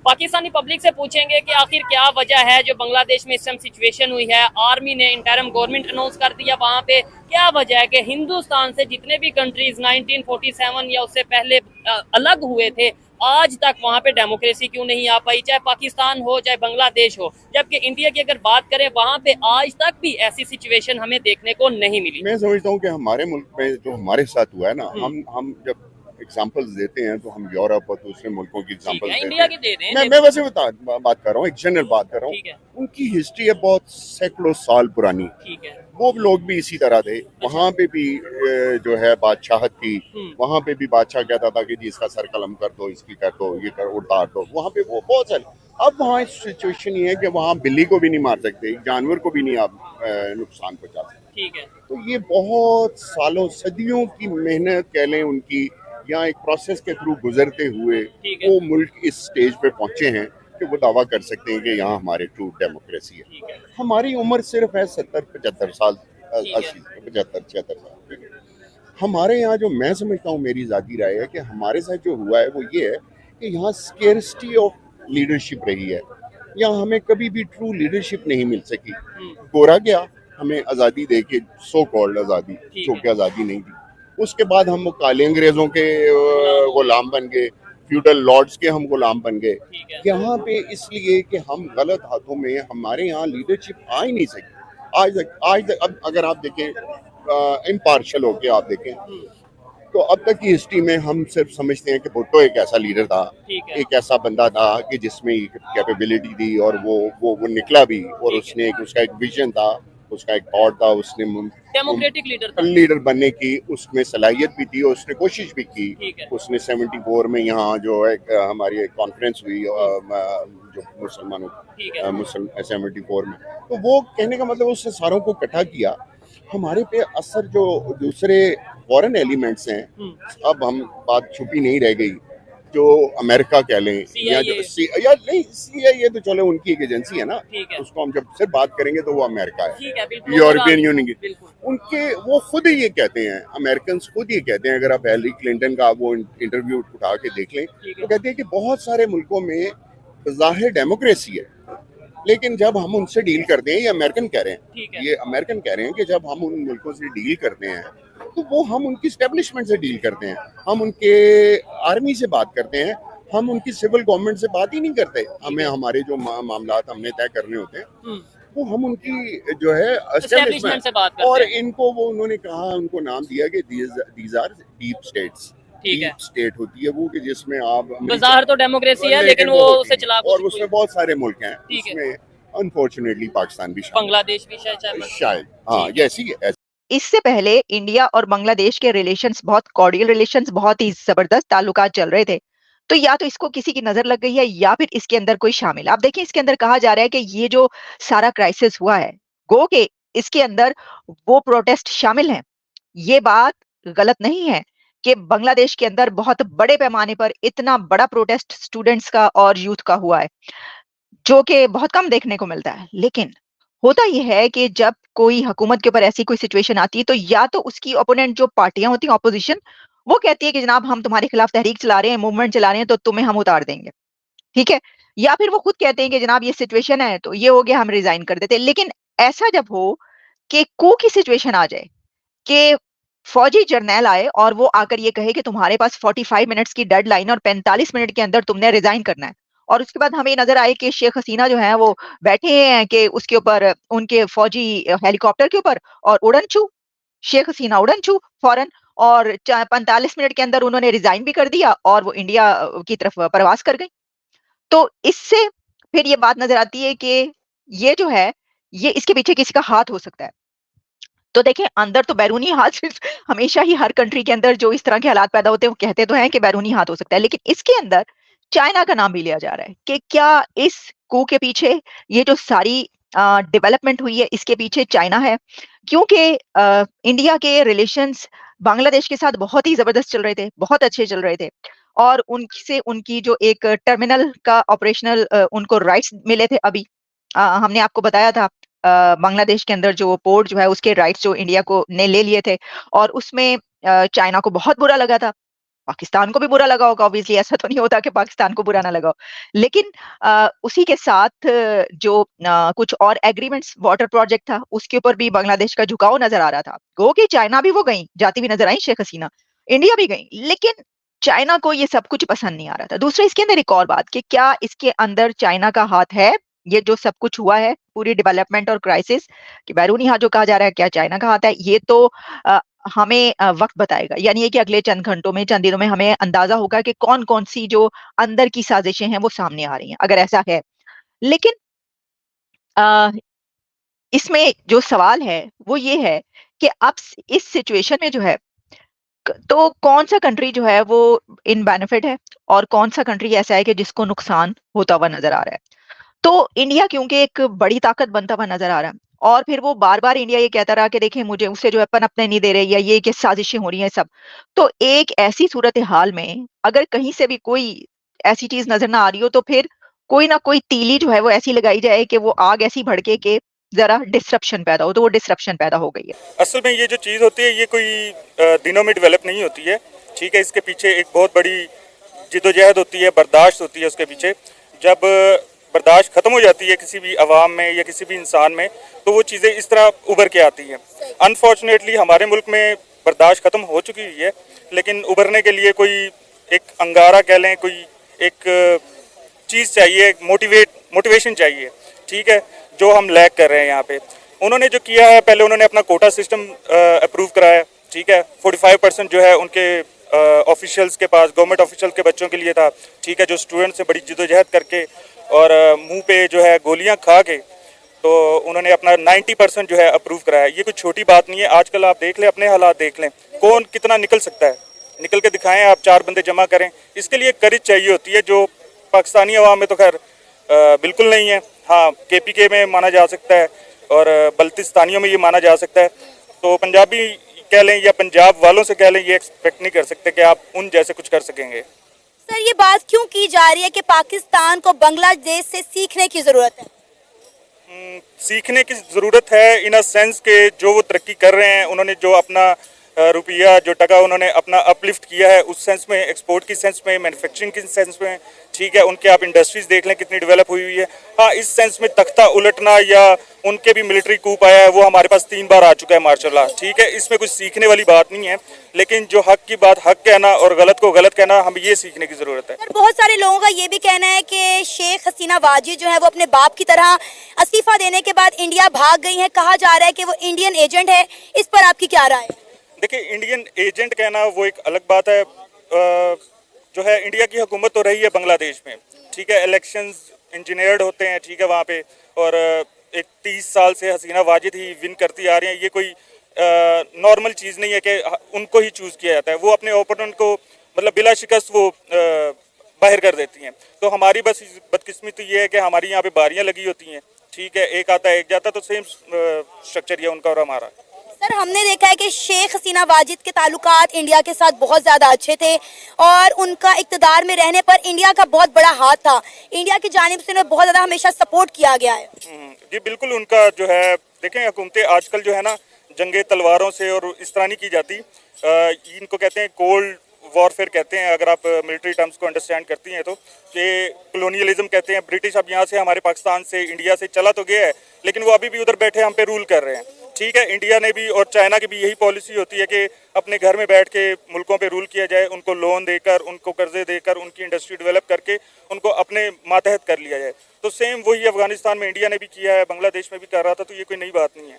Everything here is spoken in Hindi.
पाकिस्तानी पब्लिक से पूछेंगे कि आखिर क्या वजह है जो बांग्लादेश में इस टाइम सिचुएशन हुई है। आर्मी ने इंटरिम गवर्नमेंट अनाउंस कर दिया वहां पे, क्या वजह है कि हिंदुस्तान से जितने भी कंट्रीज 1947 या उससे पहले अलग हुए थे, आज तक वहां पे डेमोक्रेसी क्यों नहीं आ पाई, चाहे पाकिस्तान हो चाहे बांग्लादेश हो। जबकि इंडिया की अगर बात करें, वहां पे आज तक भी ऐसी सिचुएशन हमें देखने को नहीं मिली। मैं समझता हूँ कि हमारे मुल्क में जो हमारे साथ हुआ है ना, हम जब एग्जाम्पल्स देते हैं तो हम यूरोप और दूसरे मुल्कों की एग्जाम्पल्स देते इंडिया हैं। की दे दें, मैं वैसे बात कर रहा हूँ, एक जनरल बात कर रहा हूँ। उनकी हिस्ट्री है बहुत सैकड़ों साल पुरानी। ठीक है, वो लोग भी इसी तरह थे। वहाँ पे भी जो है बादशाहत थी। वहाँ पे भी बादशाह कहता था कि जी इसका सर कलम कर दो, इसकी कर दो, ये कर उतार दो। वहाँ पे वो बहुत सारे। अब वहाँ सिचुएशन ये है कि वहाँ बिल्ली को भी नहीं मार सकते, जानवर को भी नहीं आप नुकसान पहुंचा सकते। ठीक है। तो ये बहुत सालों सदियों की मेहनत कह लें उनकी, या एक प्रोसेस के थ्रू गुजरते हुए वो मुल्क इस स्टेज पे पहुंचे हैं कि वो दावा कर सकते हैं कि यहाँ हमारे ट्रू डेमोक्रेसी है। हमारी उम्र सिर्फ है 70-75 साल, 80-75-76 साल। हमारे यहाँ जो मैं समझता हूँ, मेरी ज़ाती राय है कि हमारे साथ जो हुआ है वो ये है कि यहाँ स्केर्सिटी ऑफ लीडरशिप रही है। यहाँ हमें कभी भी ट्रू लीडरशिप नहीं मिल सकी। गोरा गया हमें आज़ादी दे के, सो कॉल्ड आज़ादी, जो कि आज़ादी नहीं दी। उसके बाद हम काले अंग्रेजों के गुलाम बन गए, फ्यूडल लॉर्ड्स के हम गुलाम बन गए। यहाँ पे इसलिए कि हम गलत हाथों में, हमारे यहाँ लीडरशिप आ ही नहीं सकी आज तक। अब अगर आप देखें, इम्पार्शल होके आप देखें, तो अब तक की हिस्ट्री में हम सिर्फ समझते हैं कि भुट्टो एक ऐसा लीडर था, एक ऐसा बंदा था कि जिसमें कैपेबिलिटी थी और वो निकला भी, और उसने उसका एक विजन था, उसका एक थॉट था, उसने डेमोक्रेटिक लीडर बनने की उसमें सलाहियत भी थी और उसने कोशिश भी की। उसने 74 में यहाँ जो है हमारी एक कॉन्फ्रेंस हुई जो मुसलमानों 74 में, तो वो कहने का मतलब उसने सारों को इकट्ठा किया। हमारे पे असर जो दूसरे फॉरेन एलिमेंट्स हैं, अब हम बात छुपी नहीं रह गई, जो अमेरिका कह लें या जो या नहीं, CIA तो चलो उनकी एक एजेंसी है ना, उसको हम जब सिर्फ बात करेंगे तो वो अमेरिका है, यूरोपियन यूनियन की। उनके वो खुद ही ये कहते हैं, अमेरिकन खुद ये कहते हैं, अगर आप हिलरी क्लिंटन का वो इंटरव्यू उठा के देख लें तो कहते हैं कि बहुत सारे मुल्कों में ज़ाहिर डेमोक्रेसी है, लेकिन जब हम उनसे डील करते हैं, ये अमेरिकन कह रहे हैं, ये अमेरिकन कह रहे हैं कि जब हम उन मुल्कों से डील करते हैं तो वो हम उनकी स्टैब्लिशमेंट से डील करते हैं, हम उनके आर्मी से बात करते हैं, हम उनकी सिविल गवर्नमेंट से बात ही नहीं करते। हमें हमारे जो मामला हमने तय करने होते हैं वो हम उनकी जो है एस्टेब्लिशमेंट से बात करते हैं। और इनको वो उन्होंने कहा, उनको नाम दिया कि these are deep states. Deep state होती है वो कि जिसमें आप बाजार तो डेमोक्रेसी है लेकिन वो उसे चला, और उसमें बहुत सारे मुल्क हैं, उसमें अनफॉर्चुनेटली पाकिस्तान भी, बांग्लादेश भी शायद हाँ जैसी है। इससे पहले इंडिया और बांग्लादेश के रिलेशंस बहुत कॉर्डियल रिलेशंस, बहुत ही जबरदस्त ताल्लुकात चल रहे थे। तो या तो इसको किसी की नजर लग गई है या फिर इसके अंदर कोई शामिल। आप देखिए इसके अंदर कहा जा रहा है कि ये जो सारा क्राइसिस हुआ है, गो के इसके अंदर वो प्रोटेस्ट शामिल हैं। ये बात गलत नहीं है कि बांग्लादेश के अंदर बहुत बड़े पैमाने पर इतना बड़ा प्रोटेस्ट स्टूडेंट्स का और यूथ का हुआ है, जो कि बहुत कम देखने को मिलता है। लेकिन होता यह है कि जब कोई हुकूमत के ऊपर ऐसी कोई सिचुएशन आती है तो या तो उसकी ओपोनेंट जो पार्टियां होती हैं, ऑपोजिशन, वो कहती है कि जनाब हम तुम्हारे खिलाफ तहरीक चला रहे हैं, मूवमेंट चला रहे हैं, तो तुम्हें हम उतार देंगे, ठीक है। या फिर वो खुद कहते हैं कि जनाब ये सिचुएशन है तो ये हो गया, हम रिजाइन कर देते हैं। लेकिन ऐसा जब हो कि कू की सिचुएशन आ जाए, कि फौजी जर्नैल आए और वो आकर ये कहे कि तुम्हारे पास 45 मिनट्स की डेडलाइन और 45 मिनट के अंदर तुमने रिजाइन करना है, और उसके बाद हमें नजर आए कि शेख हसीना जो है वो बैठे हैं कि उसके ऊपर उनके फौजी हेलीकॉप्टर के ऊपर, और उड़न छू, शेख हसीना उड़न छू फौरन, और 45 मिनट के अंदर उन्होंने रिजाइन भी कर दिया और वो इंडिया की तरफ प्रवास कर गई। तो इससे फिर ये बात नजर आती है कि ये जो है, ये इसके पीछे किसी का हाथ हो सकता है। तो देखें, अंदर तो बैरूनी हाथ हमेशा ही हर कंट्री के अंदर जो इस तरह के हालात पैदा होते हैं वो कहते तो हैं कि बैरूनी हाथ हो सकता है, लेकिन इसके अंदर चाइना का नाम भी लिया जा रहा है कि क्या इस कू के पीछे, ये जो सारी डेवलपमेंट हुई है, इसके पीछे चाइना है। क्योंकि इंडिया के रिलेशंस बांग्लादेश के साथ बहुत ही जबरदस्त चल रहे थे, बहुत अच्छे चल रहे थे, और उनसे उनकी जो एक टर्मिनल का ऑपरेशनल उनको राइट्स मिले थे। अभी हमने आपको बताया था बांग्लादेश के अंदर जो पोर्ट जो है उसके राइट्स जो इंडिया को ने ले लिए थे, और उसमें चाइना को बहुत बुरा लगा था। पाकिस्तान को भी बुरा लगा होगा, ऑब्वियसली ऐसा तो नहीं होता कि पाकिस्तान को बुरा ना लगा हो। लेकिन उसी के साथ जो कुछ और एग्रीमेंट्स, वाटर प्रोजेक्ट था, उसके ऊपर भी बांग्लादेश का झुकाव नजर आ रहा था। गो कि चाइना भी वो गई, जाती हुई नजर आई शेख हसीना, इंडिया भी गई, लेकिन चाइना को ये सब कुछ पसंद नहीं आ रहा था। दूसरा, इसके अंदर एक और बात कि क्या इसके अंदर चाइना का हाथ है, ये जो सब कुछ हुआ है, पूरी डेवलपमेंट और क्राइसिस कि बैरूनी हाथ जो कहा जा रहा है, क्या चाइना का हाथ है, ये तो हमें वक्त बताएगा। यानी ये कि अगले चंद घंटों में, चंद दिनों में हमें अंदाजा होगा कि कौन कौन सी जो अंदर की साजिशें हैं वो सामने आ रही हैं, अगर ऐसा है। लेकिन अ, इसमें जो सवाल है वो ये है कि अब इस सिचुएशन में जो है, तो कौन सा कंट्री जो है वो इन बेनिफिट है और कौन सा कंट्री ऐसा है कि जिसको नुकसान होता हुआ नजर आ रहा है। तो इंडिया क्योंकि एक बड़ी ताकत बनता हुआ नजर आ रहा है, और फिर वो बार बार इंडिया ये कहता रहा कि देखें मुझे उससे जो है पनपने नहीं दे रहे, या ये कि साजिशें हो रही हैं सब। तो एक ऐसी सूरत हाल में अगर कहीं से भी कोई ऐसी चीज नजर ना आ रही हो, तो फिर कोई ना कोई तीली जो है वो ऐसी लगाई जाए कि वो आग ऐसी भड़के कि जरा डिस्रप्शन पैदा हो। तो वो डिस्रप्शन पैदा हो गई है। असल में ये जो चीज़ होती है ये कोई दिनों में डेवलप नहीं होती है, ठीक है। इसके पीछे एक बहुत बड़ी जिदोजहद होती है, बर्दाश्त होती है उसके पीछे। जब बर्दाश्त ख़त्म हो जाती है किसी भी आवाम में या किसी भी इंसान में, तो वो चीज़ें इस तरह उभर के आती हैं। अनफॉर्चुनेटली हमारे मुल्क में बर्दाश्त ख़त्म हो चुकी हुई है, लेकिन उभरने के लिए कोई एक अंगारा कह लें, कोई एक चीज़ चाहिए, मोटिवेशन चाहिए, ठीक है, जो हम लैक कर रहे हैं यहाँ पे। उन्होंने जो किया है, पहले उन्होंने अपना कोटा सिस्टम अप्रूव कराया, ठीक है। 45% जो है उनके ऑफिशियल्स के पास, गवर्नमेंट ऑफिशियल के बच्चों के लिए था, ठीक है, जो स्टूडेंट से बड़ी जिदोजहद करके और मुंह पे जो है गोलियां खा के, तो उन्होंने अपना 90% जो है अप्रूव कराया। ये कोई छोटी बात नहीं है। आजकल आप देख लें, अपने हालात देख लें, कौन कितना निकल सकता है, निकल के दिखाएं आप, 4 बंदे जमा करें। इसके लिए करेज चाहिए होती है, जो पाकिस्तानी अवाम में तो खैर बिल्कुल नहीं है। हाँ, KPK में माना जा सकता है और बल्तिस्तानियों में ये माना जा सकता है। तो पंजाबी कह लें या पंजाब वालों से कह लें, ये एक्सपेक्ट नहीं कर सकते कि आप उन जैसे कुछ कर सकेंगे। सर, ये बात क्यों की जा रही है कि पाकिस्तान को बांग्लादेश से सीखने की ज़रूरत है? सीखने की ज़रूरत है इन अ सेंस के जो वो तरक्की कर रहे हैं, उन्होंने जो अपना रुपया, जो टका उन्होंने अपना अपलिफ्ट किया है, उस सेंस में, एक्सपोर्ट की सेंस में, मैन्युफैक्चरिंग की सेंस में, ठीक है। उनके आप इंडस्ट्रीज देख लें कितनी डेवलप हुई हुई है। हाँ, इस सेंस में तख्ता उलटना या उनके भी मिलिट्री कूप आया है, वो हमारे पास 3 बार आ चुका है मार्शाल्लाह, ठीक है। इसमें कुछ सीखने वाली बात नहीं है, लेकिन जो हक की बात हक कहना और गलत को गलत कहना, हमें ये सीखने की ज़रूरत है। सर, बहुत सारे लोगों का ये भी कहना है कि शेख हसीना वाजिद जो है वो अपने बाप की तरह इस्तीफा देने के बाद इंडिया भाग गई है। कहा जा रहा है कि वो इंडियन एजेंट है। इस पर आपकी क्या राय है? देखिए, इंडियन एजेंट कहना वो एक अलग बात है। जो है इंडिया की हुकूमत तो रही है बांग्लादेश में, ठीक है। इलेक्शंस इंजीनियर्ड होते हैं, ठीक है, वहाँ पे, और एक 30 साल से हसीना वाजिद ही विन करती आ रही हैं। ये कोई नॉर्मल चीज़ नहीं है कि उनको ही चूज़ किया जाता है। वो अपने ओपोनेंट को मतलब बिला शिकस्त वो बाहर कर देती हैं। तो हमारी बस बदकिस्मती ये है कि हमारी यहाँ पे बारियाँ लगी होती हैं, ठीक है, एक आता है एक जाता, तो सेम स्ट्रक्चर ये उनका और हमारा। सर, हमने देखा है कि शेख हसीना वाजिद के ताल्लुकात इंडिया के साथ बहुत ज़्यादा अच्छे थे और उनका इक़्तिदार में रहने पर इंडिया का बहुत बड़ा हाथ था। इंडिया की जानिब से उन्हें बहुत ज़्यादा हमेशा सपोर्ट किया गया है। जी बिल्कुल, उनका जो है, देखें, हुकूमतें आजकल जो है ना, जंगे तलवारों से और इस तरह नहीं की जाती। इनको कहते हैं कोल्ड वॉरफेयर कहते हैं, अगर आप मिलिट्री टर्म्स को अंडरस्टैंड करती हैं तो। कि कॉलोनियलिज्म कहते हैं। ब्रिटिश अब यहाँ से, हमारे पाकिस्तान से, इंडिया से चला तो गया है, लेकिन वो अभी भी उधर बैठे हम पे रूल कर रहे हैं, ठीक है। इंडिया ने भी और चाइना की भी यही पॉलिसी होती है कि अपने घर में बैठ के मुल्कों पे रूल किया जाए, उनको लोन देकर, उनको कर्जे देकर, उनकी इंडस्ट्री डेवलप करके उनको अपने मातहत कर लिया जाए। तो सेम वही अफगानिस्तान में इंडिया ने भी किया है, बांग्लादेश में भी कर रहा था। तो ये कोई नई बात नहीं है।